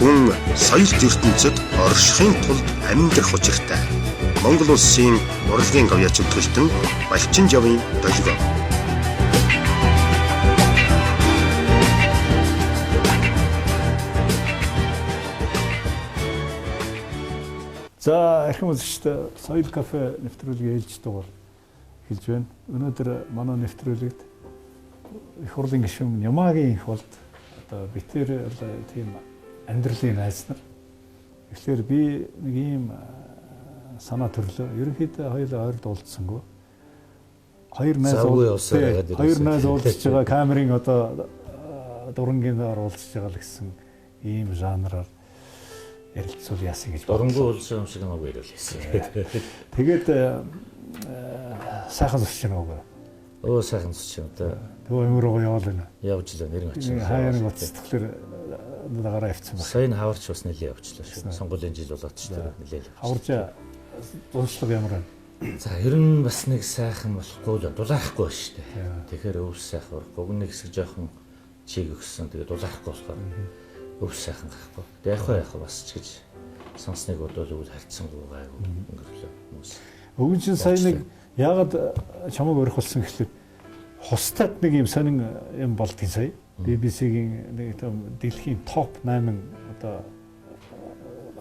Мөн соёл ертөнцид оршихын тулд амьдрах учиртай. Монгол улсын урлагийн говьяа чөтгөлтөн Балчин жавын долгио. За архим үзэгчтэй соёл кафе нэвтрүүлгийн ээлж дугаар хэлж байна. Өнөөдөр манай нэвтрүүлэгт их хурлын гишүүн Нямаагийн их болд одоо битэр тийм амьдралын найз нар. Тэгэхээр би нэг ийм санаа төрлөө. Ерөнхийдөө хоёулаа ойрд уулзсангүй. Хоёр найз уулзж байгаа камерын одоо дурангийн доор уулзж байгаа л гэсэн ийм жанраар ярилцвал яасан гэж дурангуй уулзсан юм шиг намайг яриулсан. Тэгээд сайхан зурч байна уу? Оо сайхан зурч байна да. Тэгвэл өмөрөө яваал байна. Явж л нэрэн очив. Хаяр гоцтглэр дагараа явцсан байна. Сайн хаварч бас нэлээ явчлаа шүү. Сонгуулийн жил болоод ч нэлээ. Хаварч дуншлаг ямар байна? За ер нь бас нэг сайхан болохгүй л дулаахгүй ба шүү дээ. Тэгэхээр өвс сайхан болохгүй. Уг нэг хэсэг жоохон чиг өгсөн. Тэгээд дулаахгүй болохоор өвс сайхан гахгүй. Тэгээд яг бас ч гэж сонсныг бодвол үл харьцсангүй гайгүй өнгөрлөө хүмүүс. Өгөн чинь сая нэг яагаад чамайг орхилсан гэхлээр хустад нэг юм сонин юм болдгийн сая. BBC-гийн нэг дэлхийн топ 8 одоо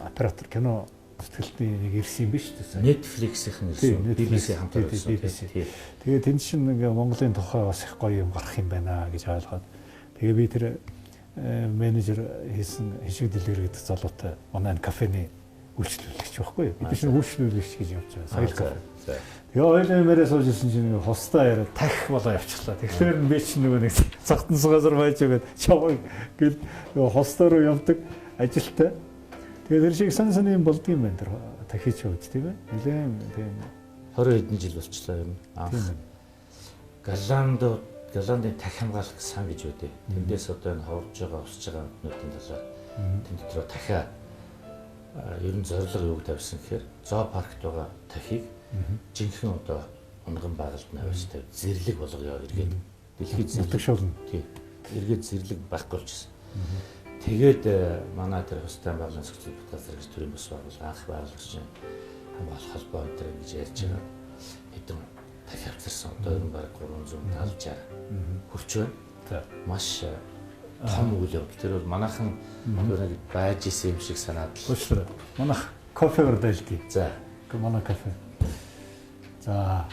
оператор кино сэтгэлтний нэг ирсэн юм биш үү? Netflix-ийн ирсэн. BBC хамтар ирсэн. Тэгээд тэнд чинь нэг Монголын тухай бас их гоё юм гарах юм байна гэж ойлгоод тэгээ би тэр менежер хийсэн хишиг дэлгэр гэдэг залуутай манай кафений үйлчлүүлэгч байхгүй юу? Бид чинь үйлчлүүлэгч гэж явж байгаа. Соёл кафе. Тэгээ ойлын мэрээ сууж ирсэн чинь нэг хостаа яриа тахих болоо явчихлаа. Тэгэхээр би чинь нөгөө нэг цагтан газар байж байгаад чаваа гэл нөгөө хостоо руу явдаг ажилтай. Тэгээ тэр шиг сан юм болдгийм байна тэр тахиж явж тийм ээ. Нилээн тийм 20 хэдэн жил болчихлоо юм. Голландын тахи хамгаалах сан гэж үүдээ. Тэндээс одоо энэ ховорж байгаа усж байгаа нүүдийн талаар тэнд дотроо дахиа ер нь зорилго юу тавьсан гэхээр зоопаркт байгаа тахийг жинхэнэ одоо унган байгальд навьж тавь зэрлэг болгоё эргээд дэлхийд зэрлэг шуулна. Тийм. Эргээд зэрлэг байхгүй болчихсон. Тэгээд манай тэр хостын байгууллагын зөвлөлт газар гэж төрийн бас байгууллага анх байгуулагч хамгаалах холбоо энэ гэж ярьж байгаа. Хэдэн тахи авчирсан одоо ер нь баг 370 хүрч байна. Маш том үйл явдал. Тэр бол манайхан нэг байж исэн юм шиг санаад л. Уучлаарай. Манайх кофе өрдөлдөө. За. Манай кафе. За.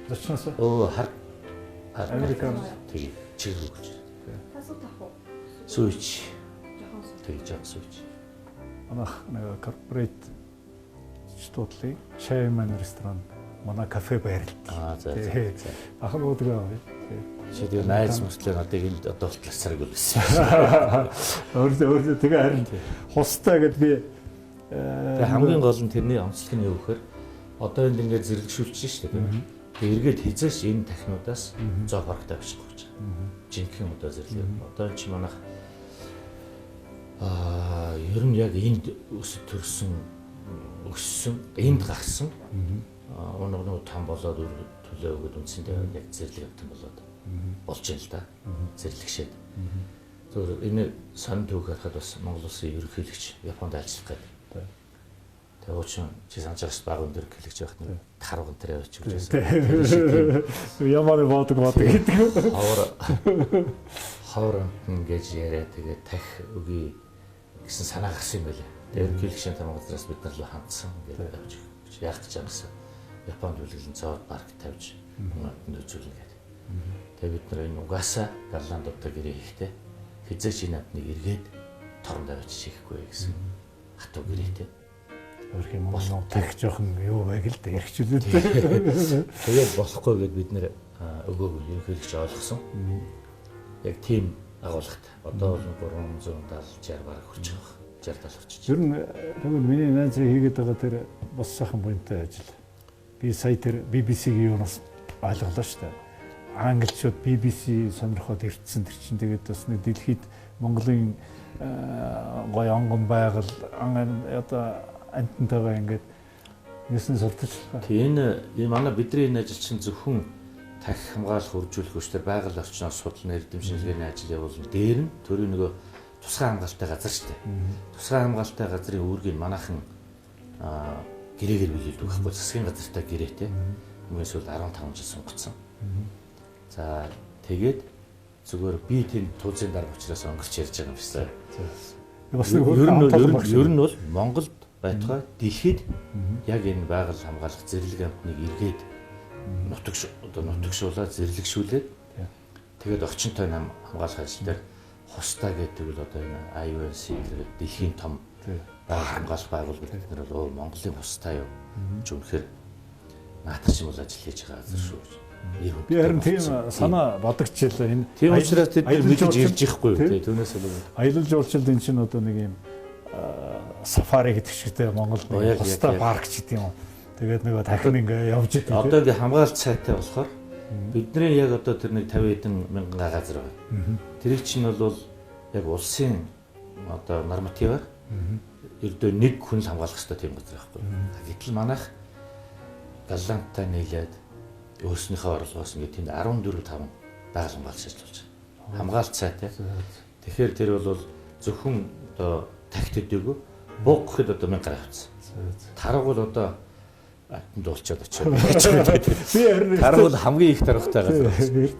Зочноос. Оо хар Американ тэг чиг өгч. Тасуу тах уу? Сүйч. Тэг жаа сүйч. Манайх нэг корпорат студлын чай маань ресторан манай кафе байрлал. За. Ахын уудгаа. Шийдээ найз мөртлөө надыг энд одоо болтлоо цараг үлээсэн. Өөрөө тэгээ харин хустай гэд би хамгийн гол нь тэрний онцлог нь юу гэхээр одоо энд ингээд зэрлэгшүүлчихсэн шүү дээ. Тэгээ эргээд хизээш энэ технодаас зоопаркт авчих гэж байгаа. Жинхэнэ одоо зэрлэг. Одоо энэ чи манайх ер нь яг энд өсөж төрсөн өссөн, энд гарсан. Өнөө том болоод төлөө өгöd үндсэндээ яг зэрлэг явдаг болоод болж байна л да. Зэрлэгшээд. Зөв энэ сан түүх харахад бас Монгол улсын ерөнхийлөгч Японд ажиллах гэдэг. Тэгээ уучин чи санаж байгаас баг өндөр хэлэгч байх нэг тарган тэр явж үзсэн. Ямар бодог гэдэг. Хавар ингэж яриа тэгээ тах өгье гэсэн санаа гарсан юм байлаа. Тэгээ ерөнхийлөгчийн тамга газраас бид нар л хандсан гэдэг явж яг гэж байгасан. Японд үлгэлэн зоод парк тавьж хүмүүнд үзүүлнэ гэдэг. Тэгээ бид нар энэ угаасаа Голландуудаа гэрээ хийхдээ хизээч энэ надныг эргээд торонд авч чихгүй гэсэн хатуу гэрээтэй. Өөрх юм бол тах жоохон юу байг л да эрхчлүүлээд. Тэгээд болохгүй гэд бид нэр өгөөгүй ерөнхийлөгч ойлгосон. Яг тийм агуулгат одоо бол 370 бараг хүрч байгаа. 60 орчиж. Ер нь тэгвэл миний найз хийгээд байгаа тэр бас сайхан буянтай ажил. Би сая тэр BBC-гийн юунаас ойлголоо шүү дээ. Англичууд BBC сонирхоод ирдсэн тэр чинь тэгээд бас нэг дэлхийд Монголын гоё онгон байгаль одоо антантайгаа ингээд нэсэн сурталчлаа. Тийм энэ манай бидний энэ ажил чинь зөвхөн Тахих хамгаалах үржүүлэх хүчтэй байгаль орчноор судлан эрдэм шинжилгээний ажил явуулна. Дээр нь төрийн нөгөө тусгай хамгаалалттай газар шүү дээ. Тусгай хамгаалалттай газрын үүргийг манайхан гэрээгээр биелүүлдэг байхгүй засгийн газартай гэрээтэй. Өмнөөс бол 15 жил сунгацсан. За тэгээд зүгээр би тэнд тузын дарга учраас өнгөрч ярьж байгаа юм шиг. Бас нэг ер нь бол Монголд байтугай дэлхийд яг энэ байгаль хамгаалах зэрлэг амтныг эргээд нутагшуулаад зэрлэгшүүлээд тэгээд орчинтой хамгаалах ажил дээр хустай гэдэг бол одоо энэ IUNC гэдэг дэлхийн том байгаль хамгаалах байгууллагууд бид нар бол Монголын хустай юу ч үнэхээр наатах юм бол ажил хийж байгаа азар шүү гэж. Би харин тийм санаа бодогчлаа энэ. Тийм учраас тэд мэдж ирж ихгүй тий түүнээс бол аялал жуулчлал энэ чинь одоо нэг юм сафари гэдэг чигтэй Монголд хустай парк ч гэдэг юм. Тэгээд нөгөө дахин ингээ явж идэв. Одоо ингээ хамгаалалт сайтай болохоор бидний яг одоо тэр нэг 50 хэдэн мянган газар байна. Тэрийг чинь бол яг улсын одоо нормативаар ердөө нэг хүн л хамгаалах хэрэгтэй тийм газар байхгүй. Гэтэл манайх галанттай нийлээд өөрснийхөө орлогоос ингээ тэнд 14-5 байгаль хамгаалж ажиллаж байгаа. Хамгаалалт сайтай. Тэгэхээр тэр бол зөвхөн одоо тахит өдөөгүй буг гэхэд одоо 1000 гаруй авцсан. Тарга бол одоо атанд болчиход очиод байж байгаа. Би харин тарга бол хамгийн их таргатай газар.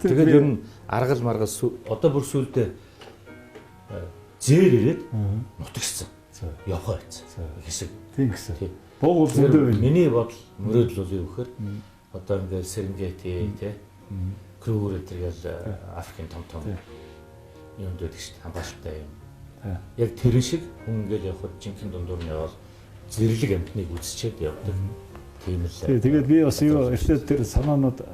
Тэгээд ер нь аргал маргал одоо бүр сүулдэ зээр ирээд нутагссан. Явхаа байсан. Хэсэг. Тийм гэсэн. Буг бол зөндөө байна. Миний бодол мөрөөдөл бол юу гэхээр одоо ингээд Серенгети тий Крүүр гэдэргээл Африкийн том юм дэдэг шүү дээ хамгаалалттай юм. Яг тэрэн шиг хүн ингээд явхад жинхэнэ дундуур нь явал зэрлэг амтныг үзчихэд явдаг. Тийм л. Тэгээд би бас юу эхлээд тэр санаанууд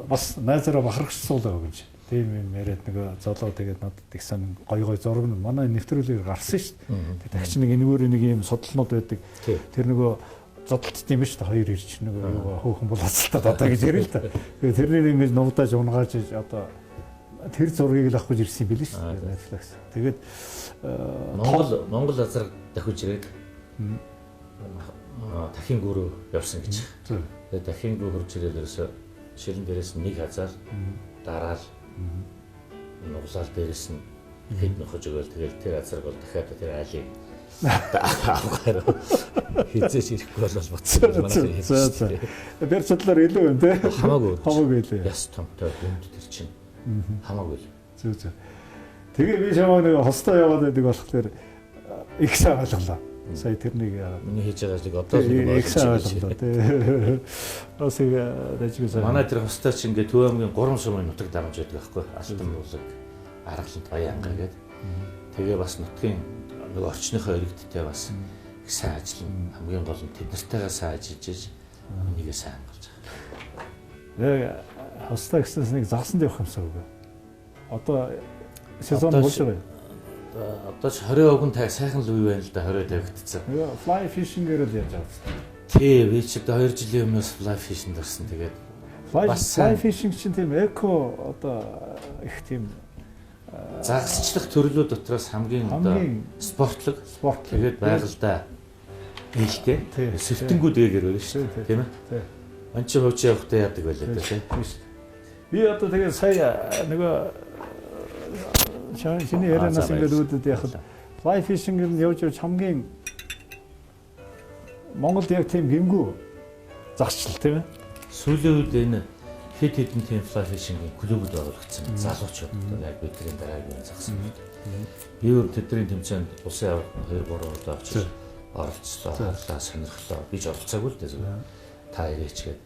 бас найзаараа бахархчихсуулаа гэж. Тийм юм яриад нөгөө золоо тэгээд надад их сан гой зураг нь манай нэвтрүүлгээр гарсан шүү дээ. Тэгээд тагч нэг энэгээр нэг юм судалнууд байдаг. Тэр нөгөө зодтолт юм шүү дээ хоёр ирж нөгөө хөөхөн булаацалтад одоо гэж ярил л да. Тэгээд тэрнийг ингэж нугдааж унгааж одоо тэр зургийг л авах гэж ирсэн юм билээ шүү дээ Netflix. Тэгээд Монгол азар дахиж ирээд дахин гүрөө явсан гэж. Тэгээд дахин гүрөө хурж ирээд ерөөсө ширэн дээрээс нэг хазаар дараал нуглал дээрээс нь хэд нөхөж өгөөл тэгээд тэр азар бол дахиад тэр айлыг авахаар хизээч ирэхгүй бол буцсан манай хэлсэн. Тэр судлаар илүү юм те. Хамаагүй л. Яс томтой хүнд тэр чинь. Хамаагүй л. Зүг. Тэгээ би чамаа нэг хостоо яваад байдаг болохоор их сайн ойлголоо. Сая тэрнийг миний хийж байгаа ажлыг одоо л их сайн ойлголоо те. Осыг дэжгүй сайн. Манай тэр хостоо чинь ингээ Төв аймгийн 3 сумын нутаг дарамж байдаг байхгүй. Алтан булаг, Аргалант, Баянга гэдэг. Тэгээ бас нутгийн нэг орчныхоо иргэдтэй бас их сайн ажиллана. Хамгийн гол нь тэд нартайгаа сайн ажиллаж энийгээ сайн болж байгаа. Яг хостоо гэснээс нэг загсанд явах юмсаа үгүй. Одоо сезон болж байгаа юм. Одоо ч 20 огн тай сайхан л үе байна л да 20 тавигдсан. Fly fishing-ээр л яаж авсан. Тий, би ч 2 жилийн өмнөөс fly fishing дурсан. Тэгээд fly fishing чинь тийм эко одоо их тийм загасчлах төрлүүд дотроос хамгийн одоо спортлог. Тэгээд байгальдаа ээлтэй. Сэвтэнгүүд ээгээр байна шүү дээ. Тийм ээ. Анчи хууч явахдаа яадаг байлаа тийм. Би одоо тэгээд сая нөгөө чиний ярианаас ингээд үүдээд яхад fly fishing-ээр нь явж хамгийн Монголд яг тийм гингүү загсчил тийм ээ. Сүүлийн үед энэ хэд хэдэн тийм fly fishing-ийн клубуд байгуулагдсан. Залуучууд яг бидний дараагийн загсан бид. Би өөр тэдний тэмцээнд улсын аварга 2-3 удаа очиж оролцлоо, харлаа, сонирхлоо. Би ч оролцоогүй л дээ зүгээр. Та ирээч гээд.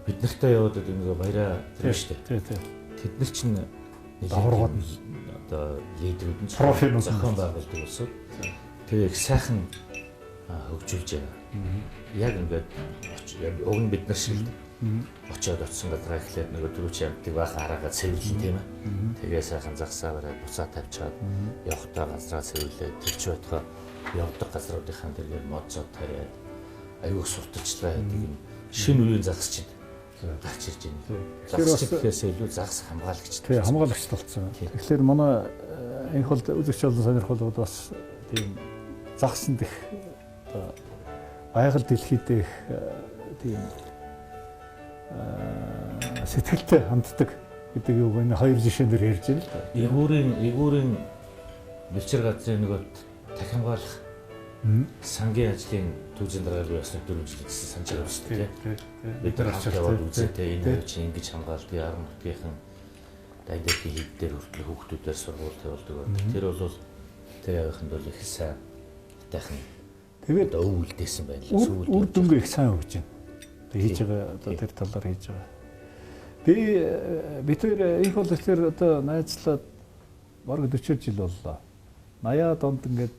Бид нартай яваад ингээ баяраа тэр шүү дээ. Тэд нар чинь даваргууд одоо лидерүүд нь профинууд зохион байгуулдаг улсууд. Тэгээ их сайхан хөгжүүлж байгаа. Яг ингээд яг уг нь бид нар шиг л очиод очсон газар ихлээр нөгөө түрүүч ямтыг баахан араагаа цэвэрлэн тийм ээ. Тэгээ сайхан загсаа бараад буцаа тавьчаад явахтаа газраа цэвэрлээд тэрч байтугай явдаг газруудынхаа тэргээр модцоо тариад аюул сурталчлаа гэдэг юм шинэ үеийн загас чинь гарч ирж байна. Загас гэхээс илүү загас хамгаалагч. Тийм хамгаалагч болсон. Тэгэхээр манай энэ хол үзэгч болон сонирхол бас тийм загсанд их одоо байгаль дэлхийд их тийм сэтгэлтэй ханддаг гэдэг үг энэ хоёр жишээнээр ярьж байна л да. Игүүрийн бэлчээр газрын нөгөө дахингаалах сангийн ажлын түүжийн даргаал ясны 4 жил гэсэн санаж байгаа шүү дээ. Бид нар хамт яваад үзээтэй энэ чинь ингэж хамгаалдаг 10 нутгийнхан дайдгийн хэд дээр хүртэл хүүхдүүдээр сургууль тавьдаг. Тэр бол тэр яваханд бол их сайн тайхан. Тэгээд өв үлдээсэн байна л сүүл. Үр дүнгээ их сайн өгч байна. Тэг хийж байгаа одоо тэр талаар хийж байгаа. Би тэр их бол тэр одоо найзлаад бараг 40 жил боллоо. 80-аад онд ингээд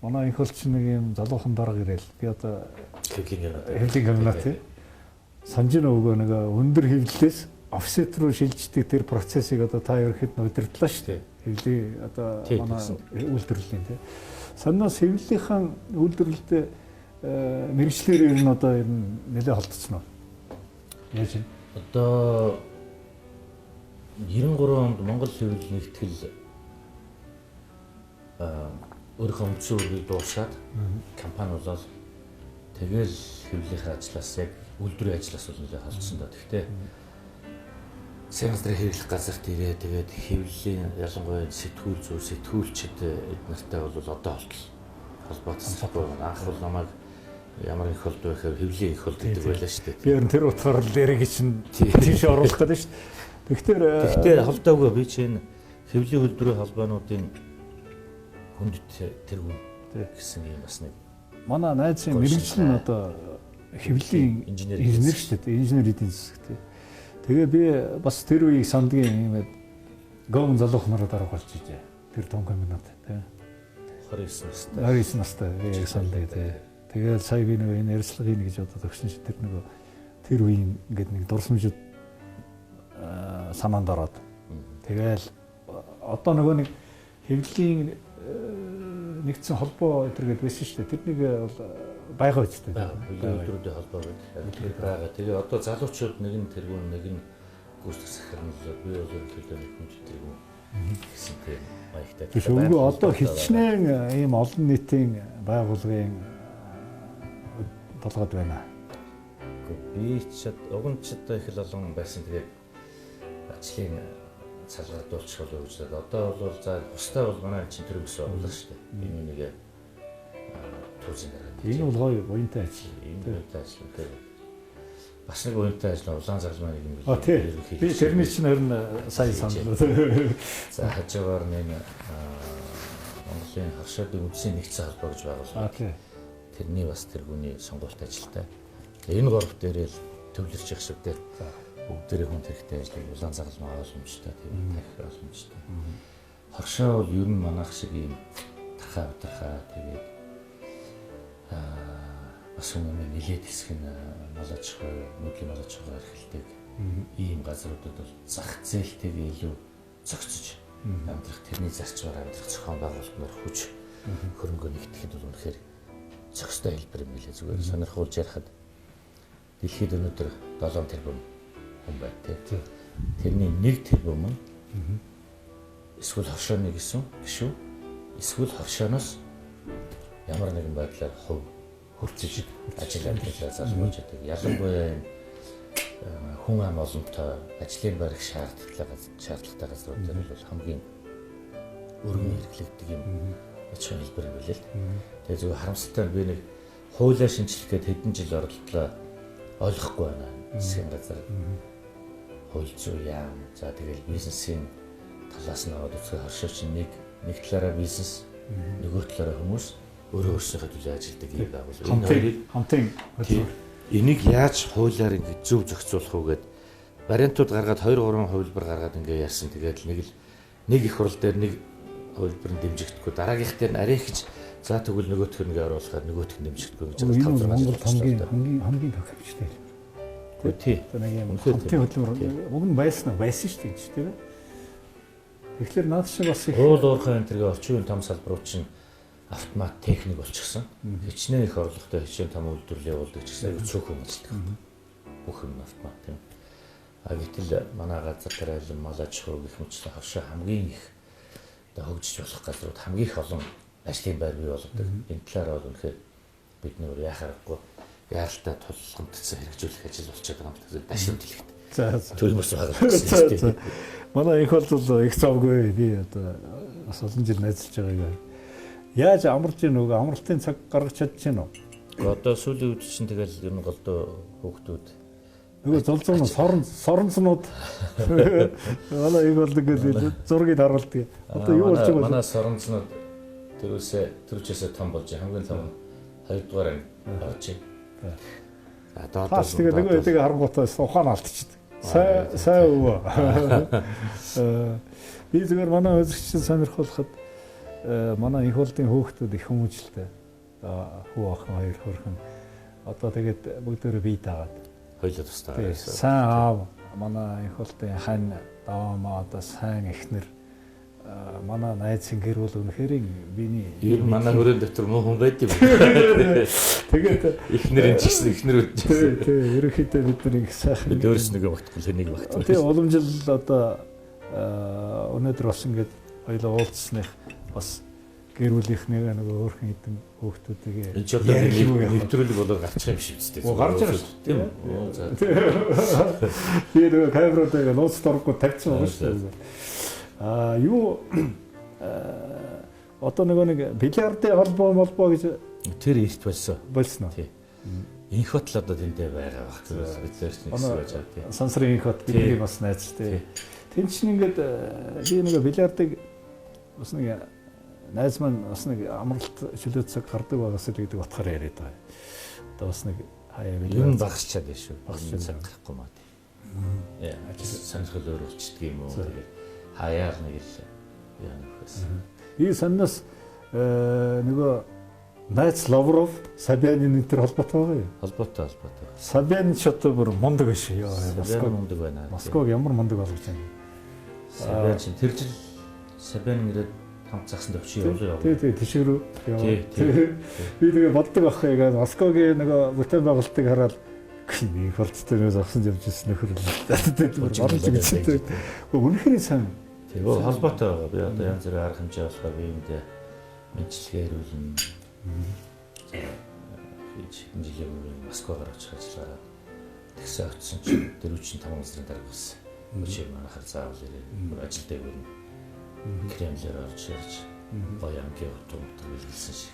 манай их болч нэг юм залуухан дарга ирээл. Би одоо хэвлэлийн кабинет санаж нөгөө нэг өндөр хэвлэлээс офсет руу шилждэг тэр процессыг одоо та ерхэд удирдлаа шүү дээ. Хэвлэлийн одоо манай үйлдвэрлэлийн тий. Санаас хэвлэлийнхэн үйлдвэрлэлтэй мэрэгчлэр ер нь одоо ер нь нэлээд холдсон уу? Яаж вэ? Одоо 93 онд Монгол хэвлэл нэгтгэл өөрийнхөө үндсэн үргийг дуусгаад компани болоод тэгэл хэвлэлийнхээ ажлаас яг үйлдвэрийн ажлаас бол нэлээд холдсон доо. Гэхдээ Сентрийн хэвлэх газарт ирээ тэгээд хэвлэлийн ялангуяа сэтгүүл зүй сэтгүүлчид эднэртэй бол одоо холбооцсохгүй анх бол намайг ямар их холд байхаар хэвлэлийн их холд гэдэг байлаа шүү дээ. Би ер нь тэр утгаар л дэрэг чинь тийш оруулах гэдэг шүү дээ. Гэхдээ холдоогүй би чинь хэвлэлийн үйлдвэрийн холбоонуудын хүнд тэргүүн гэсэн юм бас нэг манай найзын мэрэгжил нь одоо хэвлэлийн инженер шүү дээ. Инженер эдийн засаг тий. Тэгээ би бас тэр үеийг сандгийн юм гом залуухнараа дарга болж ижээ. Тэр том комбинат тий. 29 настай би сандаа тий. Тэгээд сая би нэг энэ ярилцлагын гэж одоо төгсөн чи тэр нөгөө тэр үеийн ингээд нэг дурсамжууд санаанд ороод тэгээл одоо нөгөө нэг хэвлэлийн нэгдсэн холбоо өдөргээд байсан шүү дээ. Тэрнийг бол байгаа үстэй. Үйлдвэрүүдийн холбоо гэдэг байгаа. Тэгээ одоо залуучууд нэг нь тэргүүн нэг нь гүйцэтгэх сахарнал би бол ерөнхийдөө нэг хүн тэргүүн гэсэн тийм маягтай. биш үгүй одоо хичнээн ийм олон нийтийн байгууллагын толгойд байна. Би ч угнчд их л олон байсан. Тэгээд ажлын цалгаа дуулчих болов гэж байна. Одоо бол за бусдаа бол манай чинь тэр өсөө орлоо шүү дээ. Энэ нэг түүзэн дараа. Энэ бол гоё буянтай ажил. Энэ буянтай ажил гэдэг. Бас нэг буянтай ажил улаан заргалмаа нэг юм би тэрний чинь харин сайн санал. За хажуугаар нэг Монголын хашаадын үндсийн нэгдсэн холбоо гэж байгуулсан. Тэрний бас тэргүүний сонгуульт ажилтай. Энэ гурав дээрээ л төвлөрч явах шиг дээр бүгдээрээ хүн хэрэгтэй ажлыг улаан заргалмаа ойлгомжтой тийм тарих ойлгомжтой. Хоршоо бол ер нь манайх шиг юм тархаа тэгээд бас өмнө нэлээд хэсэг нь малажхой, мөдлийн малажхой эрхэлдэг ийм газруудад бол зах зээлтэйгээ илүү зохицож амьдрах тэрний зарчмаар амьдрах зохион байгуулалтаар хүч хөрөнгө нэгтгэхэд бол үнэхээр зохистой хэлбэр юм билээ. Зүгээр сонирхуулж ярихад дэлхийд өнөөдөр 7 тэрбум хүн байна тийм. Тэрний 1 тэрбум нь эсвэл хоршооны гэсэн биш үү? Эсвэл хоршооноос ямар нэгэн байдлаар хувь хөрчиж ажил амьдралаа залгуулж байдаг. Ялангуяа хүн ам олонтой ажлын байрах шаардлагатай газрууд дээр бол хамгийн өргөн хэрэглэгддэг юм аж ахуйн хэлбэр юм билээ л. Тэгээ зөвхөн харамсалтай би нэг хуулиа шинжлэхэд хэдэн жил оролдлоо ойлгохгүй байна. Засгийн газар хууль зүйн яам. За тэгэл бизнесийн талаас нь аваад үзэх хоршооч нэг талаараа бизнес нөгөө талаараа хүмүүс өөрөө өөрсдийнхөө төлөө ажилладаг юм байгуул. Энэ хоёрыг хамтын энийг яаж хуулиар ингэ зөв зохицуулах вэ гэд вариантууд гаргаад 2-3 хувилбар гаргаад ингэ ярьсан. Тэгээд нэг их хурал дээр нэг хувилбар нь дэмжигдэхгүй дараагийнх дээр арай ихч за тэгвэл нөгөөх нь оруулахаар нөгөөх нь дэмжигдэхгүй гэж байгаа. Монгол хамгийн тохиомжтой. Үгүй тий. Нэг юм хамтын хөдөлмөр уг нь байсан шүү дээ тийм ээ. Тэгэхээр наад шиг бас их уул уурхай энэ төрлийн орчин үеийн том салбарууд чинь автомат техник болчихсон. Хичнээн их орлоготой хичнээн том үйлдвэрлэл явуулдаг ч гэсэн цөөхөн ажилладаг. Бүх юм автомат тийм. Гэтэл манай газар дээр айлын мал аж ахуй гэх мэтлэн хавшаа хамгийн их одоо хөгжиж болох газрууд хамгийн их олон ажлын байр бий болгодог. Энэ талаараа бол үнэхээр бид нөр яхахгүй яаралтай тулгамдсан хэрэгжүүлэх ажил болчиход байгаа юм. Дашин дэлгэхэд. За. төлмөс байгаа л гэсэн тийм. Манай их бол их завгүй би одоо бас олон жил найзалж байгааг. Яаж амарч ийн нөгөө амралтын цаг гаргаж чадчихэв үү? Одоо сүүлийн үед чинь тэгэл ер нь голдоо хүүхдүүд нөгөө золзон соронцнууд манай их бол ингээд зургийг харуулдаг. Одоо юу болж байгаа вэ? манай соронцнууд төрөөсөө том болж хамгийн том 2 дугаар анги болж байна. Одоо бас тэгээ нөгөө эдийг харангуйтаа ухаан алдчихдаг. Сайн өвөө. Би зүгээр манай үзэгчид сонирхолоход манай их болдын хүүхдүүд их хүмүүжлээ. Хүү охин хоёр хөрхөн. Одоо тэгээд бүгдөө бие таагаад. хоёлоо тустай. Сайн аав манай их болдын хань даваамаа одоо сайн эхнэр манай найзын гэр бүл үнэхээр биний ер нь манай хүрээнд дотор муу хүн байд юм. Тэгээд эхнэр ч гэсэн эхнэрүүд. тий, ерөнхийдөө бид нэг сайхан бид өөрс нэг багтгүй нэг багтгүй. тий, уламжил одоо өнөөдөр бас ингээд хоёлоо уулзсных бас гэр бүлийнхнийгээ нөгөө өөрхөн хэдэн хүүхдүүдийг энэ ч одоо нэвтрүүлэг болоод гарчих юм шиг үстэй. Гарч байгаа шүү тийм үү? За. Би нөгөө камеруудаа нууц доргоо тавьчихсан байгаа шүү дээ. Юу одоо нэг бильярдын холбоо гэж тэр эрт болсон уу? Тий. Инх хот л одоо тэндээ байгаа баг. Бид байж тий. Сансрын инх хот бидний бас найз тий. Тэн чинь ингээд би нэг бильярдыг бас нэг найз маань бас нэг амралт чөлөө цаг гардаг байгаас л гэдэг утгаараа яриад байгаа. Одоо бас нэг хаяа бильярд ер нь багасчаад байна шүү. Багасчаад цаг гарахгүй маа тий. Яа, сонирхол өөр болчихдөг юм уу? Тэгээд хаяар нэг л яа нөхөс. Би саннаас нөгөө найз Лавров Сабянин энэ төр холбоотой байгаа юу? Холбоотой. Сабян ч одоо бүр мундаг биш ёо. Москва мундаг байна. Москваг ямар мундаг болгож байна. Сабян чинь тэр жил Сабян ирээд хамт загсан төвчий явуулаа. Тий, тийш рүү. Би тэгээ боддог ах яг Москвагийн нөгөө бүтээн байгуулалтыг хараад их болцтой нөөс авсан явж ирсэн нөхөр л. Олон ч гэсэн. Үнэхээр сайн. Тэгээ холбоотой байгаа. Би одоо янз бүрийн арга хэмжээ болохоор би энд мэдлэгээ ирүүлнэ. Энэ жилийн өмнө Москвагаар очих ажиллаа. Тэгсэн очсон чинь 4-5 сарын дараа болсон. Өчиг манайхаар заавал ирээ. Ажилдаа ирнэ. Кремлээр орж ирж Баянгийн утга билсэн шиг.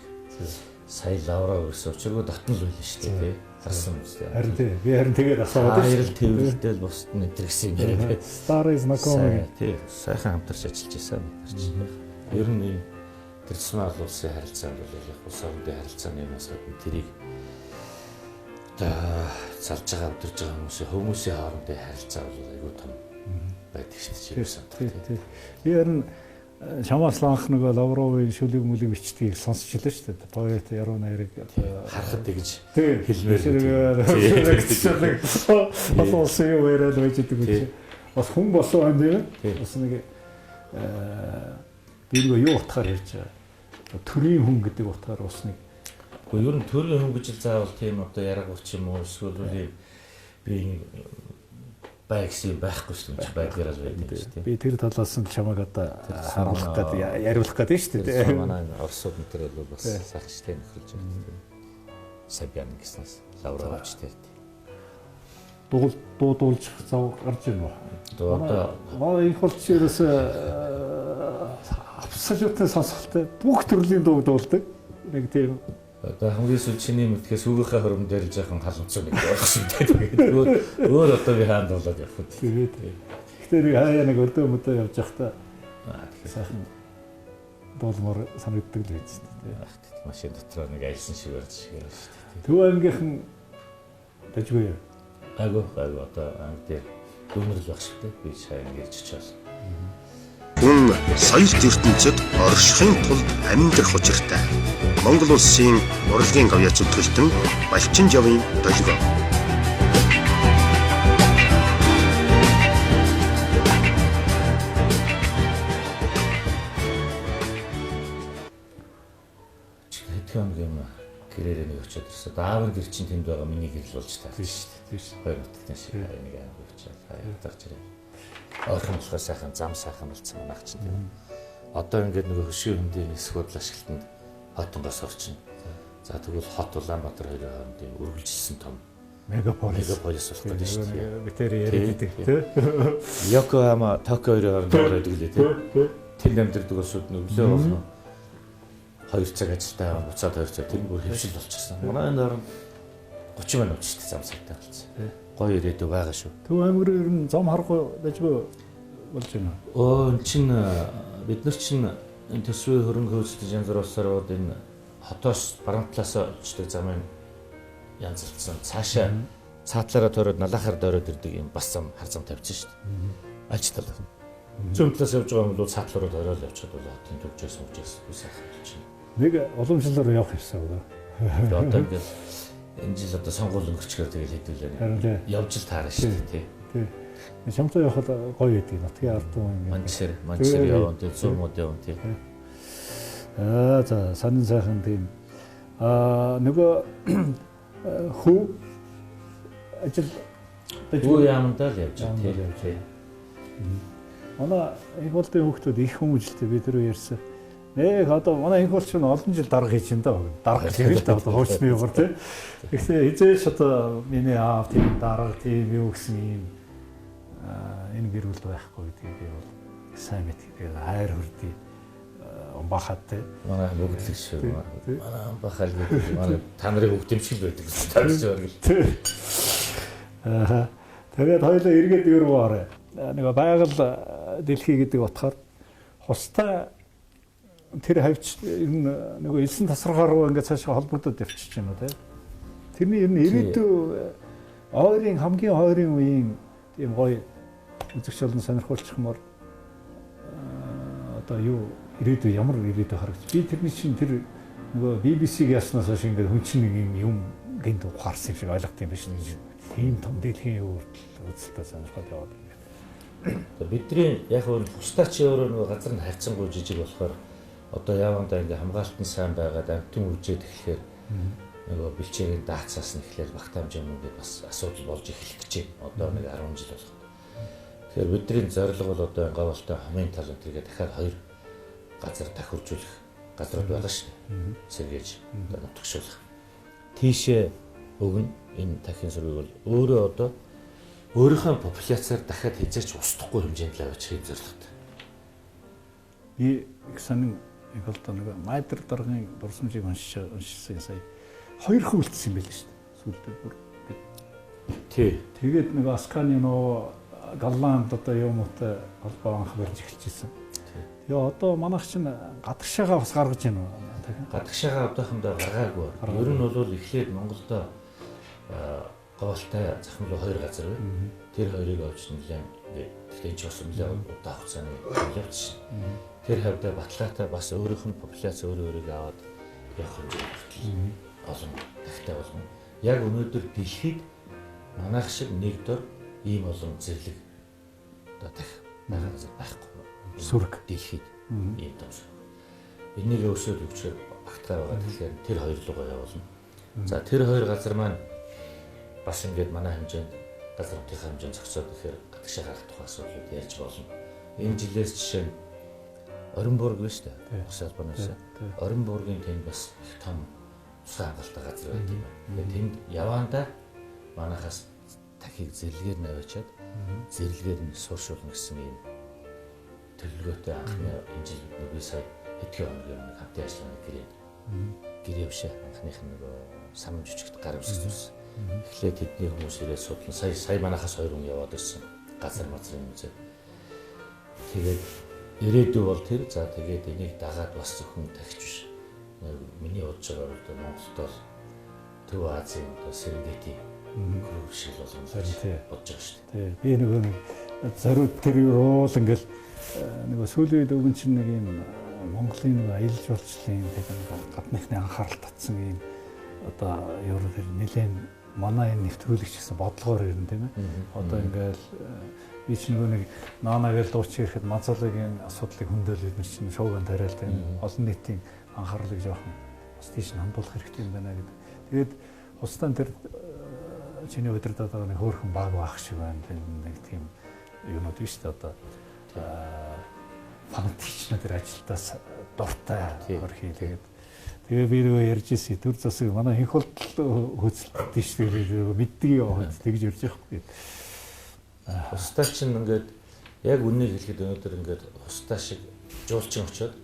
Сая лавра өрсөн учиргүй дотнол байлаа шүү дээ. Харсан үстэй. Харин тий. Би харин тэгээд асуугаад байна. Хайрал төвлөлтөл бусд нь гэсэн юм яриа. Старый знакомый. Тий. Сайхан хамтарч ажиллаж байсан бид нар чинь. Ер нь тэр цэсмээ улсын харилцаа бол яг улс орнын харилцааны юмас гадна тэрийг одоо залж байгаа өдөрж байгаа хүмүүсийн хоорондын харилцаа бол айгүй том байдаг шүү дээ. Тий. Би харин Шамаас ланх нөгөө Лавровын шүлэг мүлэг бичдгийг сонсч илээ шүү дээ. Поэт Яруу Найрыг харахад тэгж хэлмээр. Бас улсын юу яриад байж идэг үү? Бас хүн болсон юм дээ. Бас нэг би нөгөө юу утгаар ярьж байгаа. Төрийн хүн гэдэг утгаар бас нэг. Гэхдээ ер нь төрийн хүн гэж заавал тийм одоо яраг урч юм уу эсвэл би байгс байхгүй шүү дээ. Байгаараа л байдаг шүү дээ. Би тэр талаас нь чамайг одоо харуулах гэдэг яриулах гэдэг шүү дээ. Манай орсууд нэтер бол бас сайхчтай нөхөрлж байна. Сабян гэснээс лавравч тэр. Дуулж зав гарч ирнэ. Одоо манай их болчихроос абсолютно сонсолтой бүх төрлийн дуу дуулдаг. Нэг тийм одоо хамгийн сүүл чиний мэдхээс үүрийнхээ хөрөм дээр л жоохон халуунцсан нэг байх шиг тэгээд өөр одоо би хаанд болоод явах үү. Гэхдээ нэг хаяа нэг өдөө мөдөө явж явахдаа сайхан дуулмаар санагддаг л байж тээ. Машин дотор нэг айлсан шиг барьж шиг байна шүү дээ. Төв ангийнхан дажгүй юу? Айгу одоо анги дээр дүүнэр л байх шиг дээ. Би сайн ярьж чаал. Хүн соёлт ертөнцид оршихын тулд амьдрах учиртай. Монгол улсын урлагийн гавьяа зүтгэлтэн Балчин жавын долгио. Хэдхэн юм гэрээрээ нэг очиод ирсэн. Аавын гэр чинь тэнд байгаа миний гэрэл болж таарч шүү дээ. Хоёр утгатай шиг нэг аав очиад хаяа дарж ирээ. Орхон болохоор сайхан зам сайхан болсон манайх чинь тийм. Одоо ингээд нөгөө хөшөө хөндийн эсгүүд ашиглалтанд хотонгоос орчин. За тэгвэл хот Улаанбаатар хоёрын хоорондын үргэлжилсэн том Мегаполис болох гэдэг шүү дээ. Битээр яриад тий. Йокохама, Токио хоёроор нөрөөд гэлээ тий. Тэнд амьдардаг улсууд нүглээ болно. 2 цаг ажилтаа буцаад 2 цаг тэр бүр хөвшил болчихсон. Манай энэ орон 30 минут шүү дээ зам цагтаа болсон. Гоё ирээдүй байгаа шүү. Төв аймаг ер нь зам харахгүй дажгүй болж байна. Өө чин бид нар чин энэ төсвийн хөрөнгө хөөцөлт янз бүр улсаар энэ хотоос баруун талаас очдог замын янзлцсан цаашаа цаатлаараа тойроод налахаар дөрөөд ирдэг юм бас зам хар зам тавьчихсан шүү дээ. Аль ч тал. Зүүн талаас явж байгаа юм бол цаатлаараа дөрөөл явчихад бол хотын төвчөөс сайхан чинь. Нэг уламжлалаар явах юмсан уу? Одоо ингээд энэ жил одоо сонгуул өнгөрчгөр тэгэл хэдүүлээ. Явж л таарна шүү дээ тий. Шамтаа явахад гоё байдаг. Нутгийн ард түмэн манчсэр явсан тий зурмууд явсан тий. За санин сайхан тийм нөгөө хүү ажил хүү яамдаа л явж байгаа тий. Манай их болтын хүүхдүүд их хүмүүжлтэй бид түрүү ярьсан. Нэг одоо манай их болч нь олон жил дарга хийж энэ дарга хэрэг л та одоо хуучны югаар тий. Гэхдээ хизээш одоо миний аав тийм дарга тийм юу гэсэн юм энэ гэрүүл байхгүй гэдгийг би бол сайн мэдээ. Хайр хүрдий бахад тий. Манай бүгд л шүү. Манай бахал гэдэг манай та нарын бүгд юмшил байдаг гэсэн таарч байгаа гэл. Тэгээд хоёулаа эргээд ирүү орой. Нэг байгаль дэлхий гэдэг утгаар хустай тэр хавьч энэ нөгөө элсэн тасаргаар руу ингээд цаашаа холбогдоод явчихж байна тий. Тэрний ер нь ирээдүй ойрын хамгийн ойрын үеийн тийм гоё үзэгч олон сонирхолчмор одоо юу ирээдүй ямар ирээдүй харагдаж би тэрний чинь тэр нөгөө BBC-г яснаас хойш ингээд хүн чинь нэг юм гинт ухаарсан юм шиг ойлгох юм биш үү? Тийм том дэлхийн үзэлтэй сонирхоод яваад байна. Бидний яг өөр бусдаач өөрөө нөгөө газар нь хайцсангүй жижиг болохоор одоо явандаа ингээ хамгаалтан сайн байгаад амтэн үржээд эхлэхээр нөгөө бэлчээгийн даацаас нь эхлээд багтаа хэмжээнд ингээд бас асуудал болж эхэлж байна. Одоо нэг 10 жил болох. Тэгэхээр бидний зорилго бол одоо говьолтой хамын тал тэргээ дахиад 2 газар тахиуржуулах газрууд байгаа шүү дээ. Сэргээж одоо нутгшуулах. Тийшээ өгнө энэ дахин сургууль бол өөрөө одоо өөрийнхөө популяцаар дахиад хязгаарч устдахгүй хэмжээнд л аваачих зорилготой. Би их санин их болтой нэг майдер даргын дурсамжийг уншсан сая 2 хөвөлдсөн юм байл шүү дээ. Сүүлдээ бүр тий. Тэгээд нэг Асканы нөө галланд одоо юмтай холбоо анх барьж эхэлчихсэн. Тэгээ одоо манайх чинь гадагшаага бас гаргаж байна уу? Гадагшаага одоохондоо гаргаагүй. Ер нь бол эхлээд Монголдо говьолтой захимлуу 2 газар бай. Тэр хоёрыг авч нэлээд тэгэхээр ч бас нэлээд удаа хугацааны явуулсан. Тэр хавьда батлаатай бас өөрийнх нь популяц өөрөөрөө аваад явах хэмжээ олон тахтай болно. Яг өнөөдөр дэлхийд манайх шиг нэг дор ийм олон зэрлэг одоо тах байхгүй. Сүрэг дэлхийд ийм томс. Энийг өсөөд өгчээр багтаа байгаа. Тэгэхээр тэр хоёр руугаа явуулна. За тэр 2 газар маань бас ингээд манай хэмжээнд газар нутгийн хэмжээнд зохицоод ихээр гадагшаа гарах тухай асуудлууд ярьж болно. Энэ жилээс жишээ нь Оренбург биш үү? Улс албанаас. Оренбургийн тэнд бас их том цусаа хангалттай газар байдаг юм байна. Тэнд яваандаа манайхаас дахиг зэрлэгээр наваачаад зэрлэгээр нь сууршуулна гэсэн юм төлөвлөгөөтэй анхны энэ жил би сая хэдхэн хоногийн хамтын ажиллагааны гэрээ бишээ анхных нь нөгөө самын жижигт гар үсгэж зүрсэн. Эхлээд тэдний хүмүүс ирээд судлан сая манайхаас 2 хүн яваад ирсэн. Газар мазрын үзээ. Тэгээд ирээдүй бол тэр за тэгээд энийг дагаад бас зөвхөн тахиж биш. Миний бодож байгаа бол Монголд бол Төв Азийн Серенгети гөрөг шиг болгоно гэж бодож байгаа шүү дээ. Би нөгөө зориуд тэр уул ингээл нөгөө сүүлийн үед өгөн чинь нэг юм Монголын нэг аялал жуулчлалын гадныхны анхаарал татсан юм одоо евро тэр нэлээд манай энэ нэвтрүүлэгч гэсэн бодлогоор ирнэ тийм ээ. Одоо ингээл би ч нэг наанагээл дууч ирэхэд Мазалагийн асуудлыг хөндөөл бид нар чинь шоуган тариалт энэ олон нийтийн анхаарлыг жоохон бас тийш хандуулах хэрэгтэй юм байна гэдэг. Тэгээд устдаа тэр чиний өдөртөд байгаа нэг хөөрхөн баг байх шиг байна. Нэг тийм юмуд биш үү одоо фанатична тэр ажилтаас дуртай хөрхий тэгээд Тэгээ би нөгөө ярьж ирсэн төр засаг манай их болтол хөцөлдөж шүү дээ. Мэддэг яваад тэгж ярьж байхгүй. Хустаа чинь ингээд яг үннийг хэлэхэд өнөөдөр ингээд хустаа шиг жуулчин очоод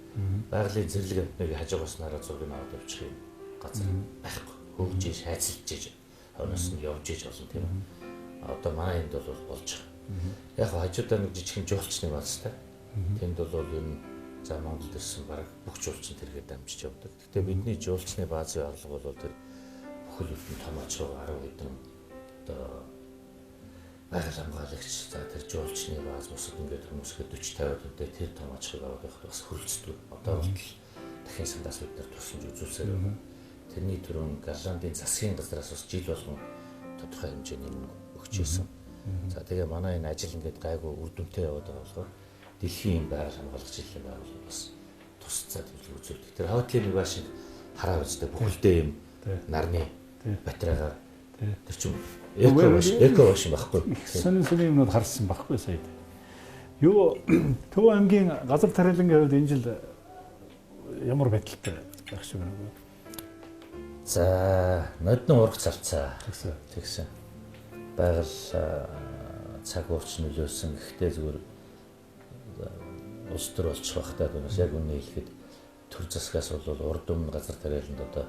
байгалийн зэрлэг амтныг хажуугаас нараа зургийг аваад явчих юм газар байхгүй. Хөгжиж, хайцалж, хойноос нь явж иж олон тийм үү. Одоо манай энд бол болж байгаа. Яг хажуудаа нэг жижигхэн жуулчны бааз та. Тэнд бол энэ за Монголд ирсэн баг бүх жуулчин тэргээд дамжиж явдаг. Гэхдээ бидний жуулчны баазын орлого бол тэр бүхэл бүтэн томооч 10 хэдэн одоо байгаль хамгаалагч за тэр жуулчны бааз бусад ингээд хүмүүсгээд 40 50 хүнтэй тэр томоочхыг аваад байх бас хөрөлцдөг. Одоо бол дахин сандаас бид нар тусламж үзүүлсээр байна. Тэрний түрүүн Голландын засгийн газраас бас жил болгон тодорхой хэмжээний өгч ирсэн. За тэгээ манай энэ ажил ингээд гайгүй үр дүнтэй яваад байгаа болохоор дэлхийн байгаль хамгаалагч жилийн байгууллага бас тусцаад хэмжээ үзүүлдэг. Тэр хавтлын нэг баашиг хараа үздэг бүхэлдээ юм нарны батарейгаар тэр чинь эко биш байхгүй. Сонин юмнууд харсан байхгүй сая. Юу Төв аймгийн газар тариалангийн хувьд энэ жил ямар байдалтай байх шиг байна вэ? За нодны урах зарцаа тэгсэн. Байгаль цаг уурч нөлөөсөн. Гэхдээ зүгээр улс төр болчих багтаа гэнэс яг үнэ хэлэхэд төр засгаас бол урд өмнө газар тариаланд одоо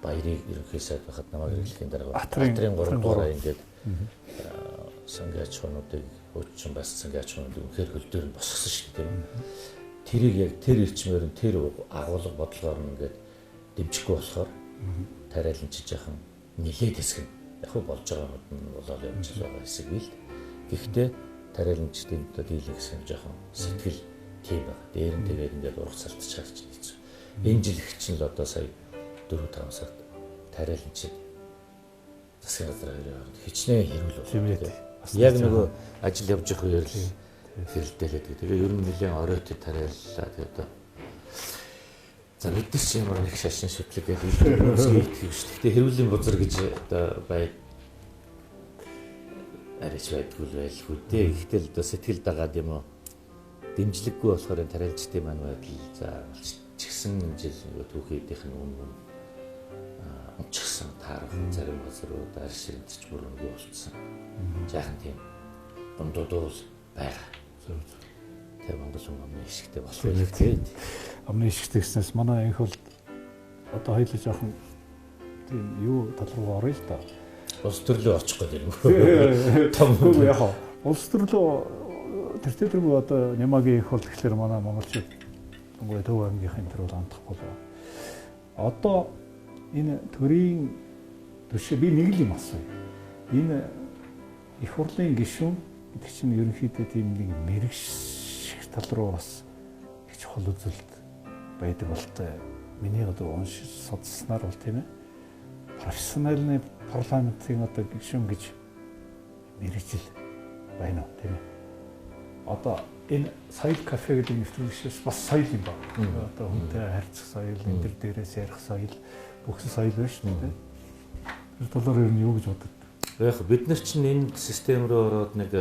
баярыг ерөнхий сайд байхад намайг хэрэглэхийн дараа Батрын 3 дугаар ингээд сангийн аж ахуйнуудыг хуучин бас сангийн аж ахуйнууд үнэхээр хөл дээр нь босгосон шүү дээ. Тэрийг яг тэр ирчмээр нь тэр агуулга бодлогоор нь ингээд дэмжихгүй болохоор тариаланчиж яхан нилээд хэсэг яг хөө болж байгаа юм нь болоод явж байгаа хэсэг бил. Гэхдээ тариаланчдын одоо дийлэх хэсэг жоохон сэтгэл тийм байна. Дээр нь тэгээд ингээд урах цалтч харж нийцв. Энэ жил их чинь л одоо сая 4-5 сард тариаланчид засгийн газар хоёрын хичнээн хэрүүл болов. Яг нөгөө ажил явж явах үеэр л хэрэлдээлээд. Тэгээ ер нь нэлээд оройтой тариаллаа. Тэгээд одоо за бид нар ч ямар нэг шашин шүтлэг гэдэг хүмүүсийг итгэв шүү. Гэхдээ хэрүүлийн бузар гэж одоо бай арич байдгүй байлгүй дээ. Гэхдээ л одоо сэтгэл дагаад юм уу дэмжлэггүй болохоор тариалчдын маань байдал за чигсэн жил түүхийдийнх нь өмнө унчихсан таарах зарим газрууд арш ширэмтч бүрэнгүй болцсон. Жаахан тийм дундууд бол байгаа. Тэр Монгол өмнө ишгтэй болох байх тийм. Өмнө ишгтэй гэснээс манай анх бол одоо хоёул жоохон тийм юу тал руу орё л та. Улс төрлөө очих гээд юм. Том яг улс төрлөө тэр төрөө одоо Нямагийн их бол тэгэхээр манай монголчууд Монгол Төв аймгийнхын тэр бол андахгүй байна. Одоо энэ төрийн төшөө би нэг л юм асууя. Энэ их хурлын гишүүн гэдэг чинь ерөнхийдөө тийм нэг мэрэгш тал руу бас их чухал үзэлт байдаг болтой. Миний одоо уншиж судалснаар бол тийм ээ. Профессиональны парламентын одоо гишүүн гэж мэрэгжил байна уу тийм ээ. Одоо энэ соёл кафе гэдэг нэвтрүүлгээс бас соёл юм байна. Одоо хүнтэй харьцах соёл, энэ төр дээрээс ярих соёл, бүх соёл байна шүү дээ. Тэр талаар ер нь юу гэж боддог? Яг бид нар чинь энэ систем рүү ороод нэг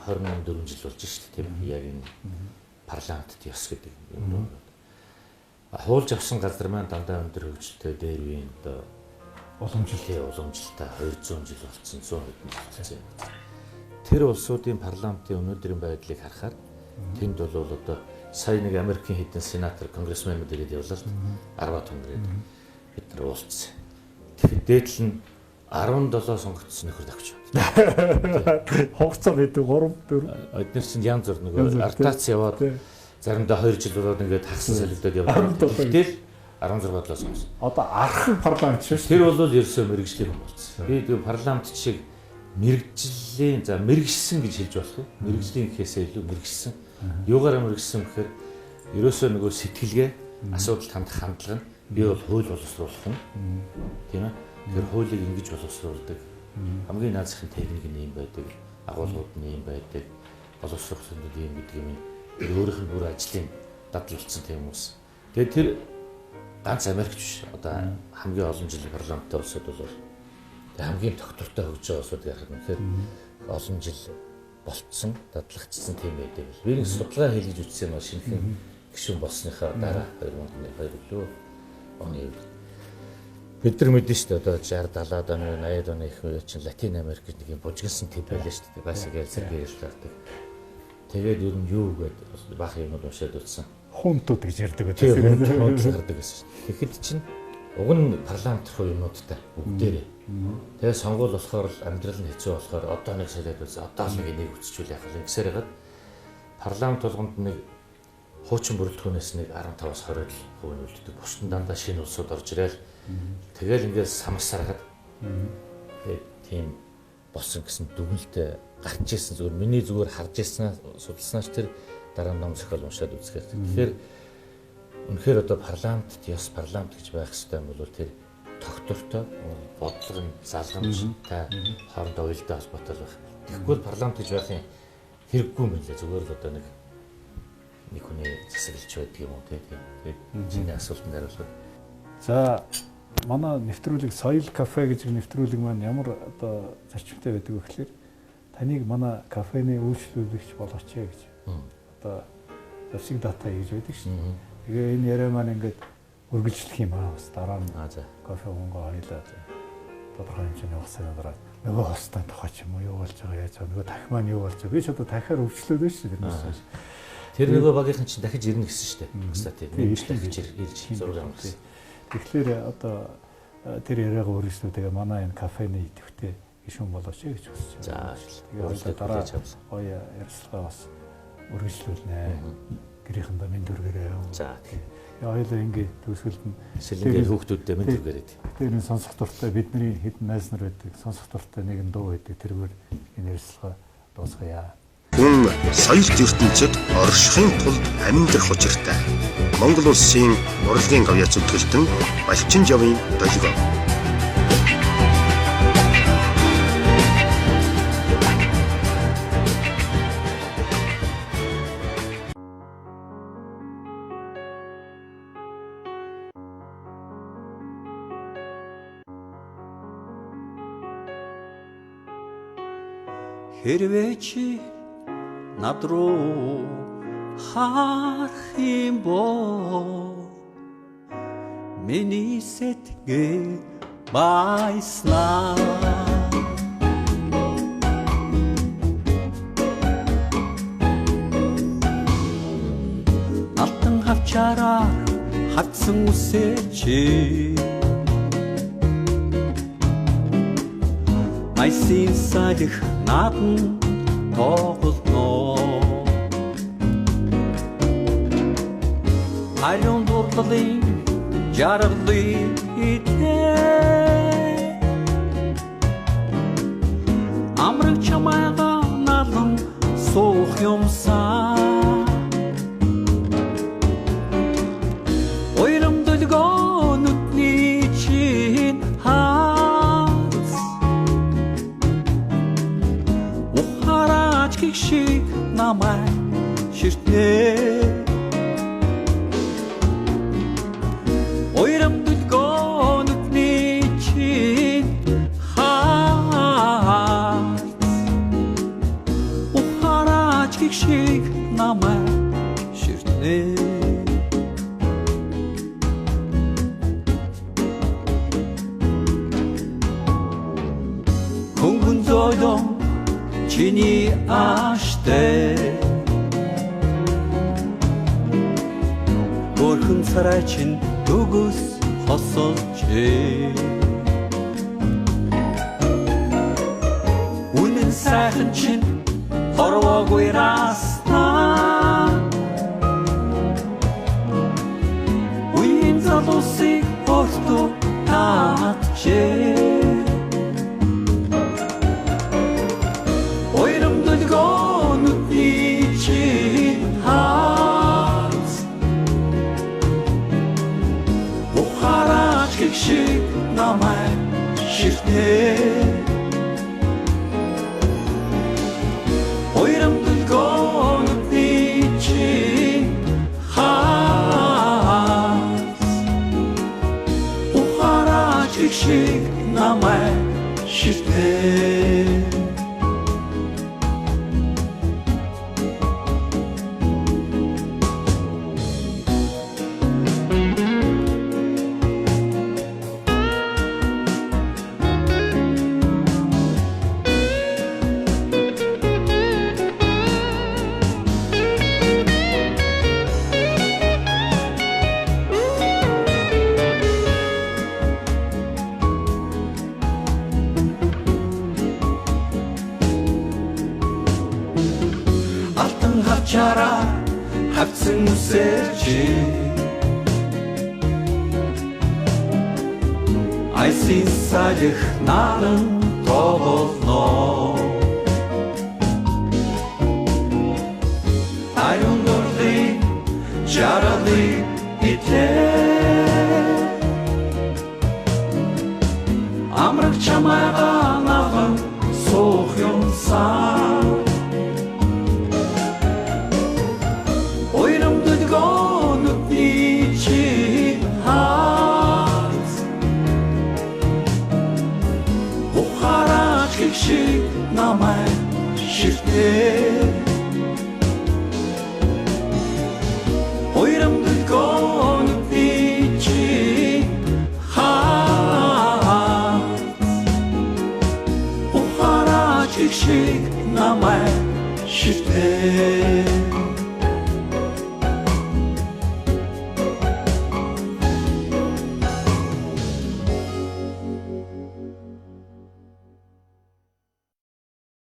24 жил болж шүү дээ тийм ээ. Яг энэ парламентд ёс гэдэг юм руу. Хуулж авсан газар маань дандаа өндөр хөгжилтэй дээр үеийн одоо уламжлалтай 200 жил болсон 100 хэдэн жил болсон. Тэр улсуудын парламентын өнөөдрийн байдлыг харахаар тэнд бол одоо сая нэг Америкийн хэдэн сенатор, конгрессменүүд ирээд явлаа л 10 хүн ирээд бид нар уулзсан. Тэгэхээр дээдл нь 17 сонгогдсон нөхөр тавьж байна. Хугацаа гэдэг 3 4 эдгээр чинь янз бүр нөгөө артац яваад заримдаа 2 жил болоод ингээд хагсан солигдоод яваад тэгэл 16 долоо сонгосон. Одоо архан парламент шүү. Тэр бол ерөөсөө мэрэгжлийн хүн болсон. Би тэр парламент шиг мэрэгжлийн за мэрэгжсэн гэж хэлж болох юм. Мэрэгжлийн гэхээсээ илүү мэрэгжсэн. Юугаараа мэрэгжсэн гэхээр ерөөсөө нөгөө сэтгэлгээ асуудалд хандах хандлага нь би бол хууль боловсруулах юм. Тийм ээ. Тэр хуулийг ингэж боловсруулдаг. Хамгийн наазахын техник нь юм байдаг. Агуулгууд нь юм байдаг. Боловсруулах зүйл юм гэдэг юм. Тэр өөрийнх нь бүр ажлын дадал болсон тийм хүмүүс. Тэгээд тэр ганц Америкч биш. Одоо хамгийн олон жил парламенттай улсууд бол хамгийн тогтвортой хөгжиж байгаа улсууд ярих юм. Тэгэхээр олон жил болцсон, дадлагдсан тийм байдаг. Би нэг судалгаа хийлгэж үзсэн юм шинэхэн гишүүн болсныхаа дараа 2002 лөө оны үед бид нар мэдэн шүү дээ одоо 60 70-аад оны 80-аад оны их үе чинь Латин Америкт нэг юм бужигсан төв байлаа шүү дээ. Басигээл Сергей ярьдаг. Тэгээд ер нь юу гэдэг баах юмуд уншаад үзсэн. Хунтууд гэж ярьдаг гэдэг. Тийм хунтууд гардаг гэсэн. Тэгэхэд чинь уг нь парламент руу юмнуудтай бүгдээрээ. Тэгээд сонгуул болохоор амьдрал нь хэцүү болохоор одоо нэг шалээд үзээ. Одоо л нэг үсчүүл яах вэ гэсээр хагаад парламент болгонд нэг хуучин бүрэлдэхүүнээс нэг 15-аас 20% нь үлддэг. Бусд нь дандаа шинэ улсууд орж ирээл тэгэл ингээд самарсараад тэгээд тийм болсон гэсэн дүгнэлтэд гарч ирсэн. Зүгээр миний зүгээр харж ирсэн судалснаач тэр дараа нь ном зохиол уншаад үзэхээр тэгэхээр үнэхээр одоо парламент гэж байх хэрэгтэй юм бол тэр тогтвортой бодлого нь залгамжтай хоорондоо уялдаа холбоотой байх. Тэгэхгүй парламент гэж байхын хэрэггүй юм лээ. Зүгээр л одоо нэг хүний засаглалч байдаг юм уу тэгээд чиний асуултанд хариулах. За манай нэвтрүүлэг Соёл кафе гэж нэвтрүүлэг маань ямар одоо зарчимтай байдаг вэ гэхээр таныг манай кафений үйлчлүүлэгч болгоч гэж одоо засаг дата хийж байдаг шин. Тэгээ энэ яриа маань ингээд үргэлжлэх юм аа. Бас дараа нь кафе гонгоо хоёлаа тодорхой хэмжээний хугацаанд дараа нөгөө хостын тухай ч юм уу юу болж байгаа яаж нөгөө тахи маань юу болж байгаа. Би ч одоо дахиар өвчлөөд байна шүү дээ. Тэр нөгөө багийнхан чинь дахиж ирнэ гэсэн шүү дээ. Статик дахиж ирж зураг авсан. Тэгэхээр одоо тэр яриагаа өөрөөсөө тэгээ манай энэ кафений идэвхтэй гишүүн болооч гэж хүсэж байна. За тэгээ дараа гоё ярилцлага бас үргэлжлүүлнэ. Гэрийнхэндээ минь дүргээрээ. За хоёулаа ингээд төсөлд нь сэлэнгээр хүүхдүүдтэй минь дүргээрээ. Тэр энэ сонсох дуртай бидний хэдэн найз нар байдаг. Сонсох дуртай нэгэн дуу байдаг. Тэргээр энэ ярилцлага дуусгая. Хүн соёл ертөнцид оршихын тулд амьдрах учиртай. Монгол улсын урлагийн гавьяа зүтгэлтэн Балчин жавын долгио. Хэрвээ чи над руу харах юм бол миний сэтгэл баяснаа алтан хавчаараа хатсан үсэчи Айсийн салих надан тоглоно Ариун дурлалын жаргалыг итээ Амраг чамайга налан суух юмсаа Ойром дөлгөө нүдний чин хаас Ухараач гихшиг намай ширтнэ шиг намайг ширтнэ Хөнгөн зойлон чиний ааштай Горхон царай чин дүгс хосолч Үнэн сайхан чин Хорвоогүй растаа Үеийн залуусыг хортоо таатчээ Ойром дөлгөө нүдний чин хаас Ухараач гихшиг намайг ширтнэ шиг намайг ширтнэ ачаараа хавцсан үсэрч айсийн салих наан тоглоно айонгорли жарали итлээ амрах чамайга наган суух юмсан ойрамдад гонотний чи хаас ухараач шиг намай ширтээ ойрамдад гонотний чи хаас ухараач шиг намай ширтээ